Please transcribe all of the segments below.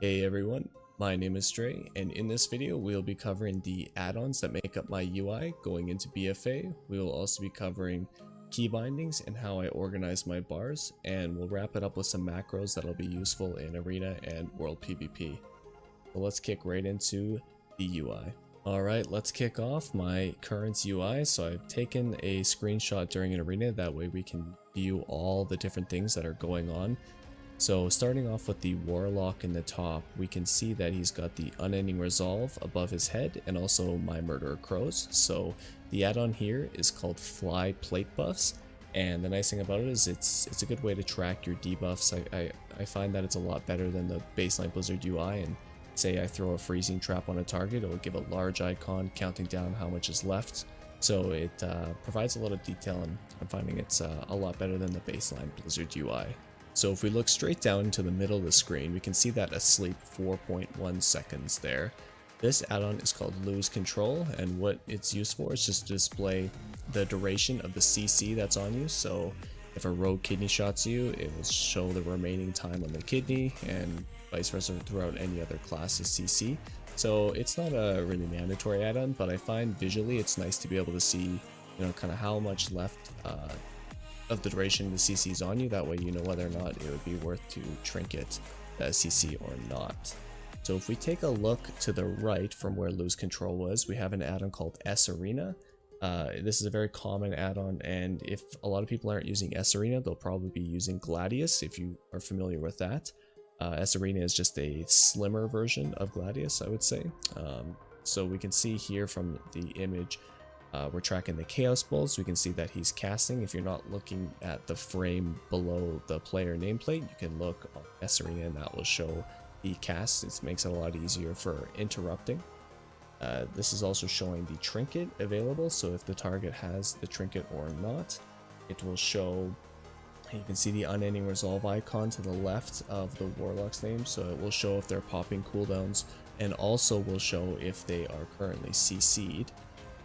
Hey everyone, my name is Stray, and in this video we'll be covering the add-ons that make up my UI going into BFA. We will also be covering key bindings and how I organize my bars, and we'll wrap it up with some macros that'll be useful in Arena and World PvP. So let's kick right into the UI. Alright, let's kick off my current UI. So I've taken a screenshot during an arena, that way we can view all the different things that are going on. So starting off with the Warlock in the top, we can see that he's got the Unending Resolve above his head and also My Murderer Crows. So the add-on here is called Fly Plate Buffs, and the nice thing about it is it's a good way to track your debuffs. I find that it's a lot better than the baseline Blizzard UI, and say I throw a freezing trap on a target, it will give a large icon counting down how much is left. So it provides a lot of detail, and I'm finding it's a lot better than the baseline Blizzard UI. So if we look straight down into the middle of the screen, we can see that asleep 4.1 seconds there. This add-on is called Lose Control, and what it's used for is just to display the duration of the CC that's on you. So if a rogue kidney shots you, it will show the remaining time on the kidney, and vice versa throughout any other class's CC. So it's not a really mandatory add-on, but I find visually it's nice to be able to see, kind of how much left of the duration the CC is on you. That way you know whether or not it would be worth to trinket the CC or not. So if we take a look to the right from where Lose Control was, we have an add-on called S Arena. This is a very common add-on, and if a lot of people aren't using S Arena, they'll probably be using Gladius if you are familiar with that. S Arena is just a slimmer version of Gladius, I would say. So we can see here from the image, we're tracking the Chaos Bolts. We can see that he's casting. If you're not looking at the frame below the player nameplate, you can look on S Arena and that will show the cast. It makes it a lot easier for interrupting. This is also showing the trinket available, so if the target has the trinket or not, it will show. You can see the Unending Resolve icon to the left of the Warlock's name, so it will show if they're popping cooldowns, and also will show if they are currently CC'd.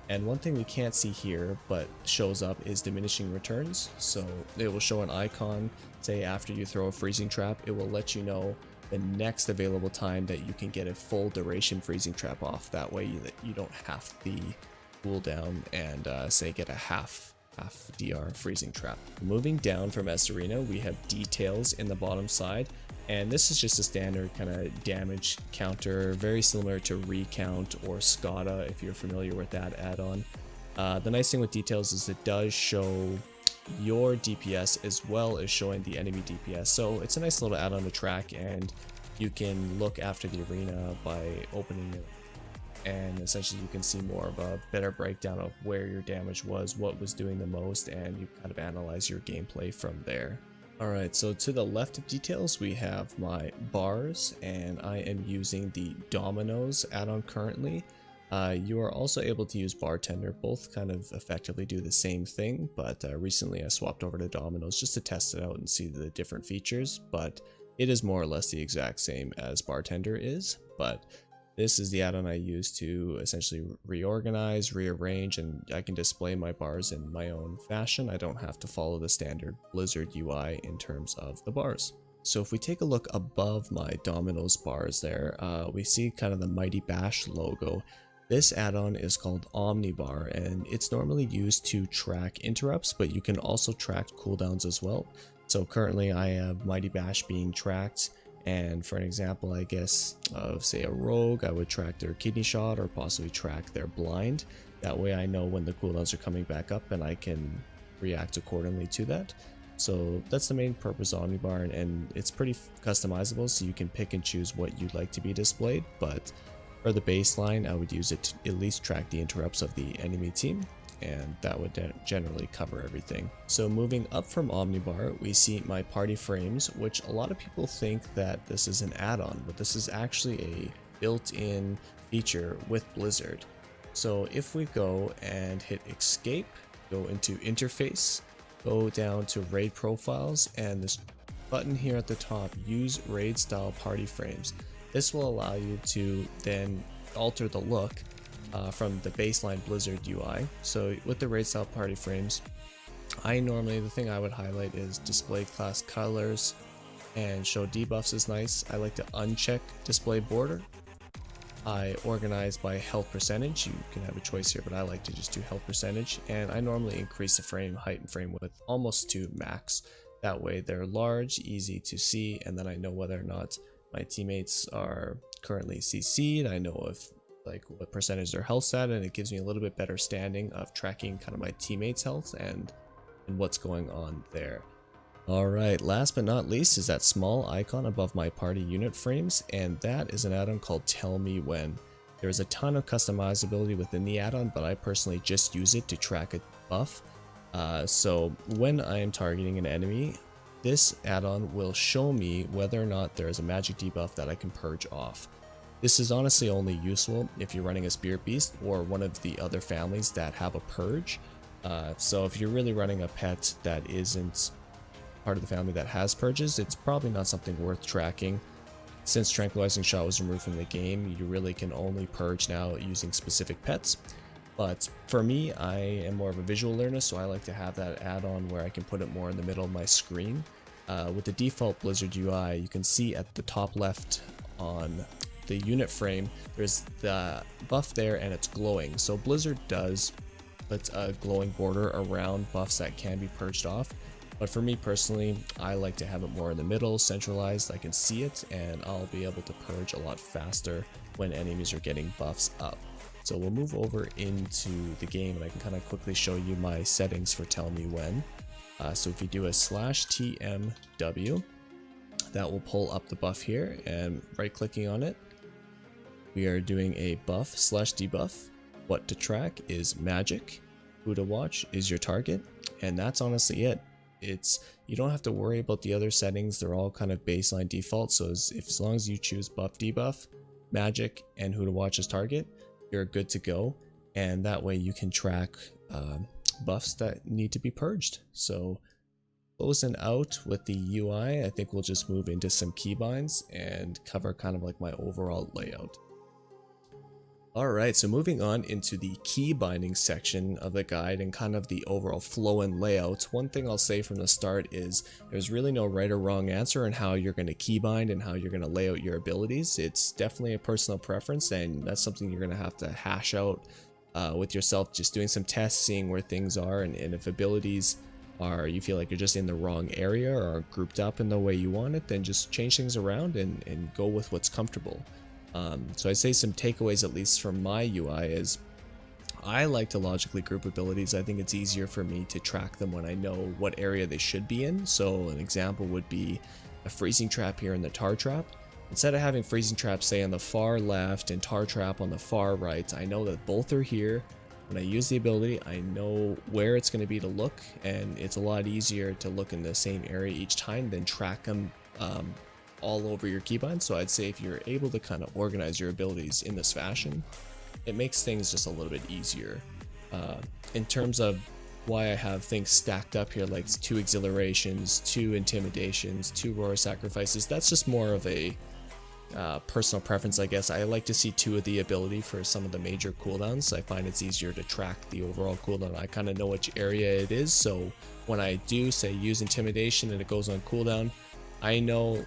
And one thing we can't see here but shows up is diminishing returns. So it will show an icon, say after you throw a freezing trap, it will let you know the next available time that you can get a full duration freezing trap off. That way you don't have the cooldown and say get a half DR freezing trap. Moving down from S Arena, we have details in the bottom side, and this is just a standard kind of damage counter, very similar to Recount or Skada if you're familiar with that add-on. The nice thing with details is it does show your DPS as well as showing the enemy DPS, so it's a nice little add-on to track, and you can look after the arena by opening it, and essentially you can see more of a better breakdown of where your damage was, what was doing the most, and you kind of analyze your gameplay from there. Alright, so to the left of details we have my bars, and I am using the Dominoes add-on currently. You are also able to use Bartender. Both kind of effectively do the same thing, but recently I swapped over to Dominoes just to test it out and see the different features, but it is more or less the exact same as Bartender is. But this is the add-on I use to essentially reorganize, rearrange, and I can display my bars in my own fashion. I don't have to follow the standard Blizzard UI in terms of the bars. So if we take a look above my Dominoes bars there, we see kind of the Mighty Bash logo. This add-on is called Omnibar, and it's normally used to track interrupts, but you can also track cooldowns as well. So currently I have Mighty Bash being tracked, and for an example, I guess, of say a rogue, I would track their kidney shot or possibly track their blind. That way I know when the cooldowns are coming back up and I can react accordingly to that. So that's the main purpose of Omnibar, and it's pretty customizable, so you can pick and choose what you'd like to be displayed, but for the baseline I would use it to at least track the interrupts of the enemy team, and that would generally cover everything. So moving up from Omnibar, we see my party frames, which a lot of people think that this is an add-on, but this is actually a built-in feature with Blizzard. So if we go and hit escape, go into interface, go down to raid profiles, and this button here at the top, use raid style party frames. This will allow you to then alter the look from the baseline Blizzard UI. So with the raid style party frames, the thing I would highlight is display class colors and show debuffs is nice. I like to uncheck display border. I organize by health percentage. You can have a choice here, but I like to just do health percentage. And I normally increase the frame height and frame width almost to max. That way they're large, easy to see, and then I know whether or not my teammates are currently CC'd. I know if like what percentage their health's at, and it gives me a little bit better standing of tracking kind of my teammates' health and what's going on there. Alright, last but not least is that small icon above my party unit frames, and that is an add-on called Tell Me When. There's a ton of customizability within the add-on, but I personally just use it to track a buff. So when I am targeting an enemy, this add-on will show me whether or not there is a magic debuff that I can purge off. This is honestly only useful if you're running a Spirit Beast or one of the other families that have a purge. So if you're really running a pet that isn't part of the family that has purges, it's probably not something worth tracking. Since Tranquilizing Shot was removed from the game, you really can only purge now using specific pets. But for me, I am more of a visual learner, so I like to have that add-on where I can put it more in the middle of my screen. With the default Blizzard UI, you can see at the top left on the unit frame, there's the buff there and it's glowing. So Blizzard does put a glowing border around buffs that can be purged off. But for me personally, I like to have it more in the middle, centralized. I can see it and I'll be able to purge a lot faster when enemies are getting buffs up. So we'll move over into the game and I can kind of quickly show you my settings for Tell Me When. So if you do a /TMW, that will pull up the buff here, and right clicking on it, we are doing a buff /debuff. What to track is magic, who to watch is your target, and that's honestly it. You don't have to worry about the other settings. They're all kind of baseline default. So as long as you choose buff debuff, magic, and who to watch as target, you're good to go. And that way you can track buffs that need to be purged. So closing out with the UI, I think we'll just move into some keybinds and cover kind of like my overall layout. Alright, so moving on into the key binding section of the guide and kind of the overall flow and layout. One thing I'll say from the start is there's really no right or wrong answer on how you're going to keybind and how you're going to lay out your abilities. It's definitely a personal preference, and that's something you're going to have to hash out with yourself, just doing some tests, seeing where things are, and if abilities you feel like you're just in the wrong area or are grouped up in the way you want it, then just change things around and go with what's comfortable. So I'd say some takeaways, at least from my UI, is I like to logically group abilities. I think it's easier for me to track them when I know what area they should be in. So an example would be a freezing trap here in the tar trap. Instead of having freezing trap say on the far left and tar trap on the far right, I know that both are here. When I use the ability, I know where it's going to be to look, and it's a lot easier to look in the same area each time than track them all over your keybind. So I'd say if you're able to kind of organize your abilities in this fashion, it makes things just a little bit easier. In terms of why I have things stacked up here, like 2 exhilarations, 2 intimidations, 2 roar sacrifices, that's just more of a personal preference, I guess. I like to see 2 of the ability for some of the major cooldowns. I find it's easier to track the overall cooldown. I kind of know which area it is, so when I do say use intimidation and it goes on cooldown, I know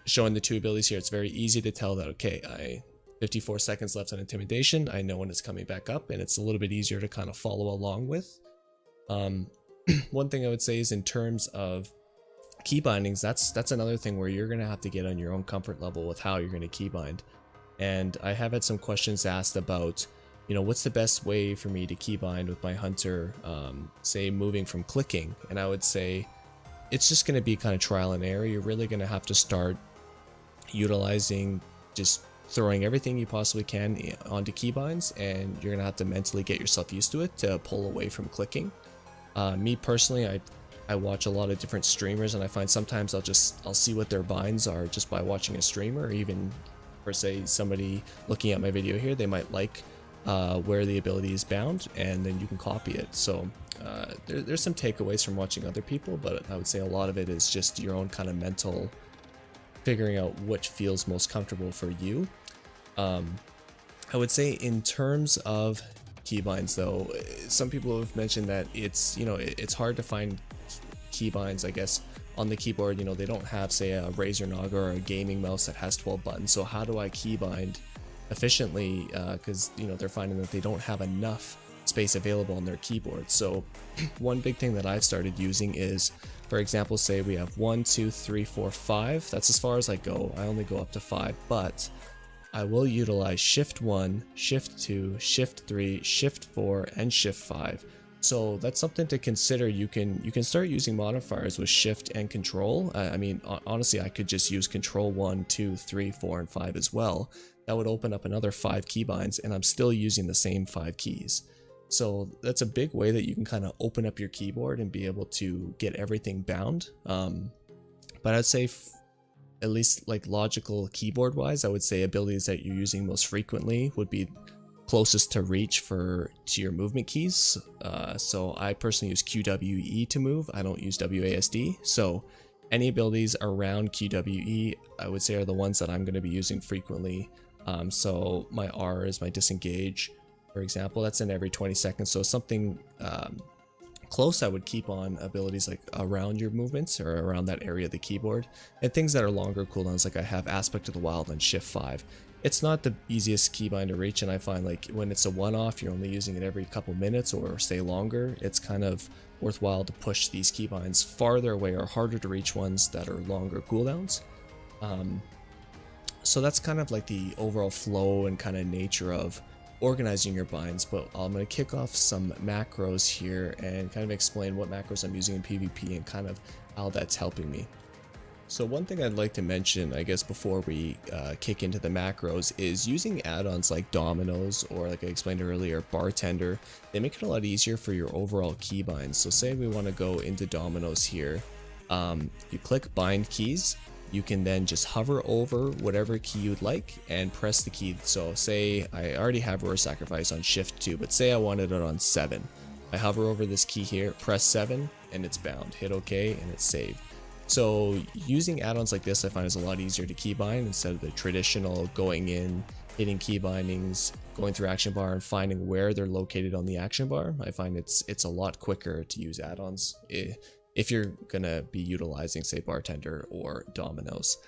showing the 2 abilities here, it's very easy to tell that, okay, 54 seconds left on intimidation, I know when it's coming back up, and it's a little bit easier to kind of follow along with. One thing I would say is in terms of key bindings, that's another thing where you're going to have to get on your own comfort level with how you're going to keybind. And I have had some questions asked about, what's the best way for me to keybind with my hunter, say moving from clicking, and I would say it's just going to be kind of trial and error. You're really going to have to start utilizing just throwing everything you possibly can onto keybinds, and you're going to have to mentally get yourself used to it to pull away from clicking. Me personally, I watch a lot of different streamers, and I find sometimes I'll see what their binds are just by watching a streamer, or even for say somebody looking at my video here, they might like where the ability is bound, and then you can copy it. So there's some takeaways from watching other people, but I would say a lot of it is just your own kind of mental figuring out what feels most comfortable for you. I would say in terms of keybinds though, some people have mentioned that it's hard to find keybinds, I guess, on the keyboard, you know, they don't have, say, a Razer Naga or a gaming mouse that has 12 buttons. So how do I keybind efficiently? Because, you know, they're finding that they don't have enough space available on their keyboard. So one big thing that I've started using is, for example, say we have 1, 2, 3, 4, 5. That's as far as I go. I only go up to 5, but I will utilize Shift 1, Shift 2, Shift 3, Shift 4, and Shift 5. So that's something to consider. You can start using modifiers with Shift and Control. I mean, honestly, I could just use Control 1, 2, 3, 4, and 5 as well. That would open up another 5 keybinds, and I'm still using the same 5 keys. So that's a big way that you can kind of open up your keyboard and be able to get everything bound. But I'd say, at least like logical keyboard wise, I would say abilities that you're using most frequently would be closest to reach to your movement keys. So I personally use QWE to move. I don't use WASD. So any abilities around QWE, I would say, are the ones that I'm going to be using frequently. So my R is my disengage, for example. That's in every 20 seconds. So something close, I would keep on abilities like around your movements or around that area of the keyboard. And things that are longer cooldowns, like I have Aspect of the Wild on Shift 5. It's not the easiest keybind to reach, and I find like when it's a one-off, you're only using it every couple minutes or say longer, it's kind of worthwhile to push these keybinds farther away or harder to reach ones that are longer cooldowns. So that's kind of like the overall flow and kind of nature of organizing your binds, but I'm going to kick off some macros here and kind of explain what macros I'm using in PvP and kind of how that's helping me. So one thing I'd like to mention, I guess, before we kick into the macros is using add-ons like Dominoes or, like I explained earlier, Bartender. They make it a lot easier for your overall keybinds. So say we want to go into Dominoes here. You click Bind Keys. You can then just hover over whatever key you'd like and press the key. So say I already have Roar Sacrifice on Shift 2, but say I wanted it on 7. I hover over this key here, press 7, and it's bound. Hit OK, and it's saved. So using add-ons like this I find is a lot easier to keybind instead of the traditional going in, hitting key bindings, going through action bar and finding where they're located on the action bar. I find it's a lot quicker to use add-ons if you're gonna be utilizing, say, Bartender or Dominoes.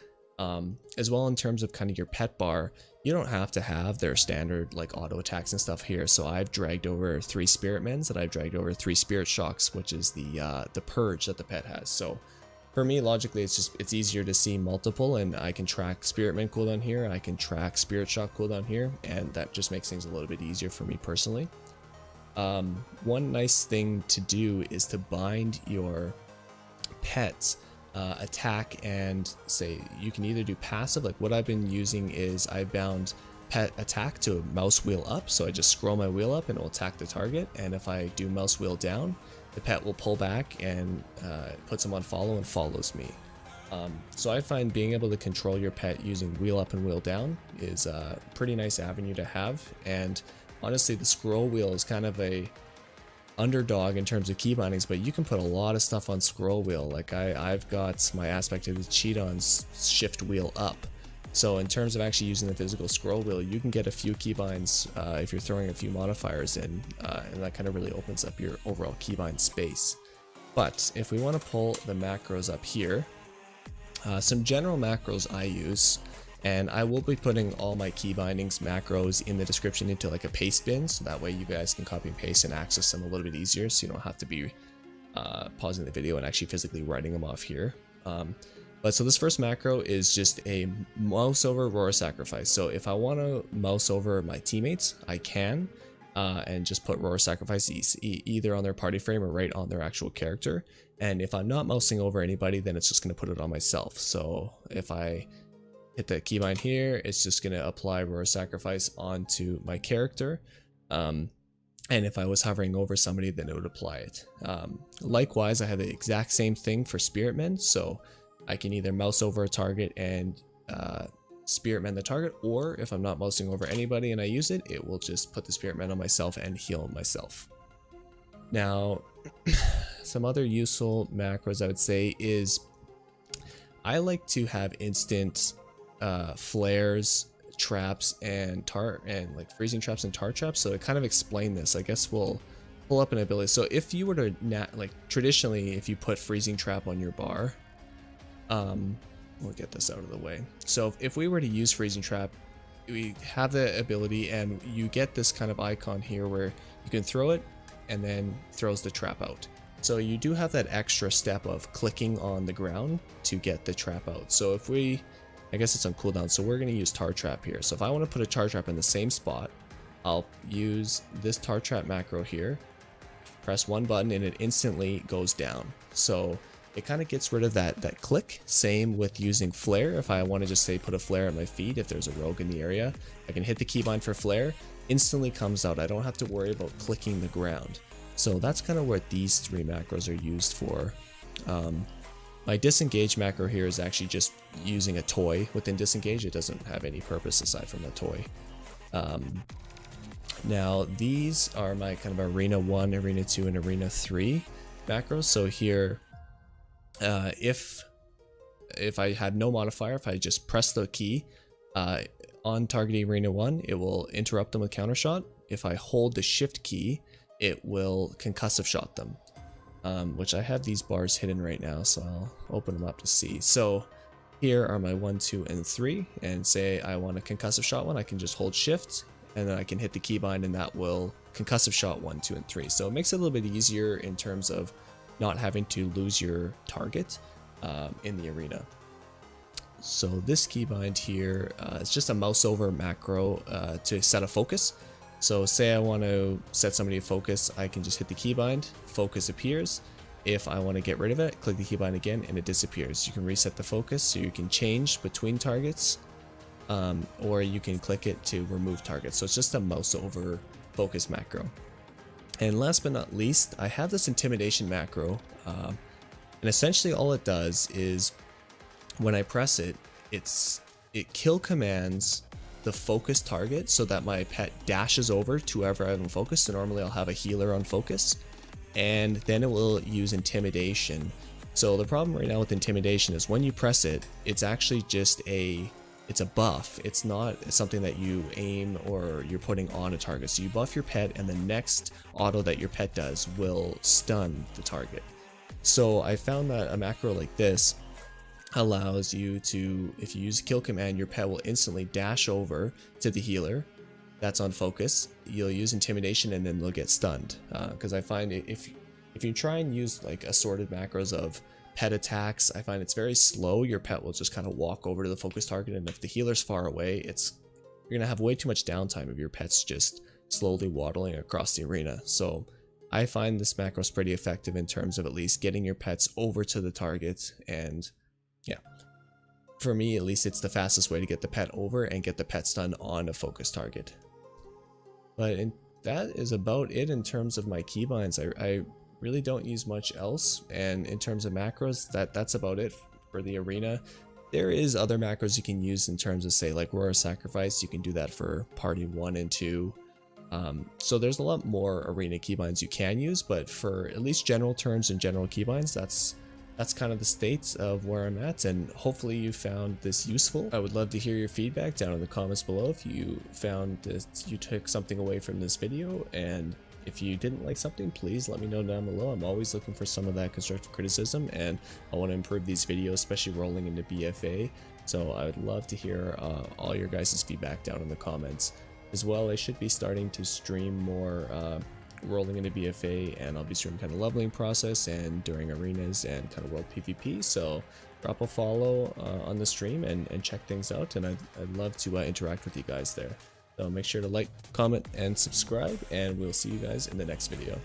As well, in terms of kind of your pet bar, you don't have to have their standard like auto attacks and stuff here. So I've dragged over 3 Spirit Mends and I've dragged over 3 Spirit Shocks, which is the purge that the pet has. So for me, logically, it's easier to see multiple, and I can track Spirit Mend cooldown here, I can track Spirit Shock cooldown here, and that just makes things a little bit easier for me personally. One nice thing to do is to bind your pet's attack, and say you can either do passive, like what I've been using is I bound pet attack to mouse wheel up, so I just scroll my wheel up and it will attack the target, and if I do mouse wheel down, the pet will pull back and puts him on follow and follows me. So I find being able to control your pet using wheel up and wheel down is a pretty nice avenue to have, and honestly the scroll wheel is kind of a underdog in terms of key bindings, but you can put a lot of stuff on scroll wheel. Like I've got my Aspect of the Cheat on shift wheel up. So in terms of actually using the physical scroll wheel, you can get a few keybinds if you're throwing a few modifiers in, and that kind of really opens up your overall keybind space. But if we want to pull the macros up here, some general macros I use, and I will be putting all my key bindings macros in the description into like a paste bin, so that way you guys can copy and paste and access them a little bit easier, so you don't have to be pausing the video and actually physically writing them off here. But so this first macro is just a mouse over Roar Sacrifice. So if I want to mouse over my teammates, I can, and just put Roar Sacrifice either on their party frame or right on their actual character. And if I'm not mousing over anybody, then it's just going to put it on myself. So if I hit the keybind here, it's just going to apply Roar Sacrifice onto my character. And if I was hovering over somebody, then it would apply it. Likewise, I have the exact same thing for Spirit Mend. So I can either mouse over a target and Spirit Mend the target, or if I'm not mousing over anybody and I use it, it will just put the Spirit Mend on myself and heal myself. Now, some other useful macros I would say is I like to have instant flares, traps, and like freezing traps and tar traps. So to kind of explain this, I guess we'll pull up an ability. So if you were to like traditionally, if you put freezing trap on your bar, We'll get this out of the way. So if we were to use Freezing Trap, we have the ability, and you get this kind of icon here where you can throw it and then throws the trap out. So you do have that extra step of clicking on the ground to get the trap out. So if we, I guess it's on cooldown, so we're going to use Tar Trap here. So if I want to put a Tar Trap in the same spot, I'll use this Tar Trap macro here, press one button, and it instantly goes down. So it kind of gets rid of that click. Same with using Flare. If I want to just say put a Flare at my feet, if there's a rogue in the area, I can hit the keybind for Flare, instantly comes out. I don't have to worry about clicking the ground. So that's kind of what these three macros are used for. My disengage macro here is actually just using a toy within disengage. It doesn't have any purpose aside from a toy. Now these are my kind of Arena 1, Arena 2, and Arena 3 macros. So here, if I had no modifier, if I just press the key on targeting Arena 1, it will interrupt them with counter shot. If I hold the shift key, it will concussive shot them, which I have these bars hidden right now, so I'll open them up to see. So here are my 1, 2, and 3, and say I want a concussive shot one, I can just hold shift, and then I can hit the keybind, and that will concussive shot 1, 2, and 3. So it makes it a little bit easier in terms of not having to lose your target in the arena. So this keybind here is just a mouse over macro to set a focus. So say I want to set somebody to focus, I can just hit the keybind, focus appears. If I want to get rid of it, click the keybind again and it disappears. You can reset the focus, so you can change between targets, or you can click it to remove targets. So it's just a mouse over focus macro. And last but not least, I have this intimidation macro, and essentially all it does is when I press it, it kill commands the focus target so that my pet dashes over to whoever I have in focus. So normally I'll have a healer on focus, and then it will use intimidation. So the problem right now with intimidation is when you press it, it's actually just it's a buff. It's not something that you aim or you're putting on a target. So you buff your pet, and the next auto that your pet does will stun the target. So I found that a macro like this allows you to, if you use a kill command, your pet will instantly dash over to the healer that's on focus. You'll use intimidation and then they'll get stunned. Because I find if you try and use like assorted macros of pet attacks, I find it's very slow. Your pet will just kind of walk over to the focus target, and if the healer's far away, you're gonna have way too much downtime if your pet's just slowly waddling across the arena. So I find this macro is pretty effective in terms of at least getting your pets over to the target. And yeah, for me at least, it's the fastest way to get the pet over and get the pet stun on a focus target. But that is about it in terms of my keybinds. I really don't use much else, and in terms of macros, that's about it for the arena. There is other macros you can use in terms of, say, like Roar Sacrifice. You can do that for party 1 and 2. So there's a lot more arena keybinds you can use, but for at least general terms and general keybinds, that's kind of the state of where I'm at, and hopefully you found this useful. I would love to hear your feedback down in the comments below if you found that you took something away from this video, and if you didn't like something, please let me know down below. I'm always looking for some of that constructive criticism, and I want to improve these videos, especially rolling into BFA. So I would love to hear all your guys' feedback down in the comments. As well, I should be starting to stream more rolling into BFA, and I'll be streaming kind of leveling process and during arenas and kind of world PvP. So drop a follow on the stream and check things out, and I'd love to interact with you guys there. So make sure to like, comment, and subscribe, and we'll see you guys in the next video.